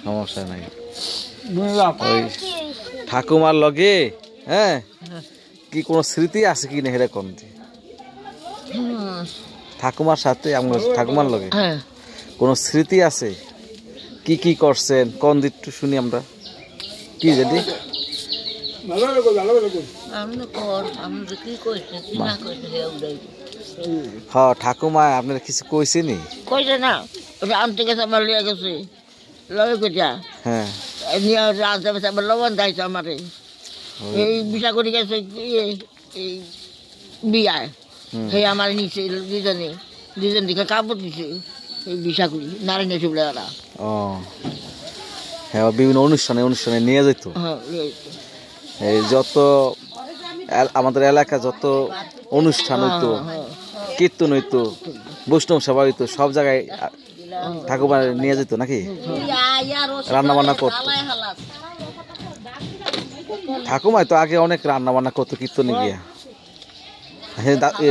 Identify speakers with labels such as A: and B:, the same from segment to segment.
A: সমস্যা নাই ওই ঠাকুমার লগে হ্যাঁ কি কোনো স্মৃতি আছে কি না এরকম ঠাকুমার সাথে আমার ঠাকুমার লগে কোনো স্মৃতি আছে কি কি করছেন কোন দিকটু শুনি আমরা কি জানি হ্যাঁ ঠাকুমা আপনার কিছু কইছে নি
B: কইছে না আনতে গেছে আমার লিয়ে গেছে লগে কইটা হ্যাঁ নিয়ে রাজা আমার লবণ দাইছে আমারে এই বিশা করে গেছে এই বিয়ায় সেই আমার নিচে দুজন দিকে কাপড় দিছে এই বিশা করি নারায়ণ চুবলে ওরা
A: ও হ্যাঁ বিভিন্ন অনুষ্ঠানে অনুষ্ঠানে নিয়ে যেত এই যত আমাদের এলাকা যত অনুষ্ঠান হইতো কীর্তন হইতো বৈষ্ণব সভা হইতো সব জায়গায় ঠাকুমা নিয়ে যেত নাকি রান্না বান্না করতো ঠাকুমায় তো আগে অনেক রান্না বান্না করতো কীর্তনে গিয়া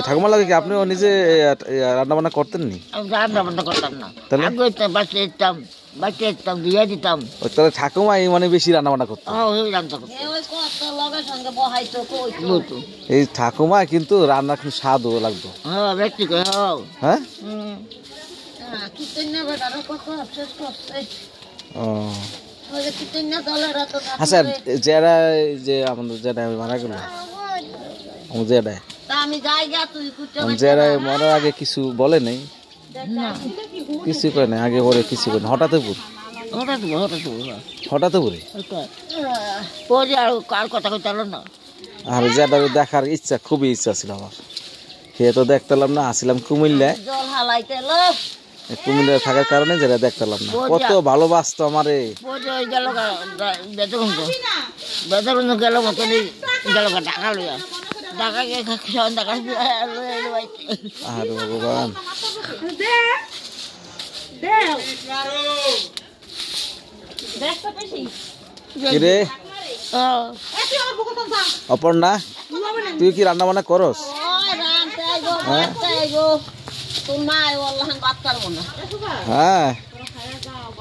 A: ঠাকুমার লাগে কি আপনিও নিজে রান্না বান্না করতেন নি
B: রান্না বান্না করতাম না
A: তাহলে ঠাকুমাই মানে বেশি রান্না বান্না করতো এই ঠাকুমা কিন্তু রান্না খুব স্বাদও লাগতো হ্যাঁ আচ্ছা যারা যে আমাদের যারা মারা গেল যারা মরার আগে কিছু বলে নাই কিছু করে না আগে পরে কিছু করে হঠাৎ আর যেটা দেখার ইচ্ছা খুবই ইচ্ছা ছিল আমার সে তো দেখতাম না আসছিলাম কুমিল্লায় কুমিল্লায় থাকার কারণে যেটা দেখতাম না কত ভালোবাসতো আমারে
B: ঢাকা লইয়া ঢাকা গিয়ে
A: আর ভগবান কিরে অপর্ণা তুই কি রান্না বান্না করস
B: হ্যাঁ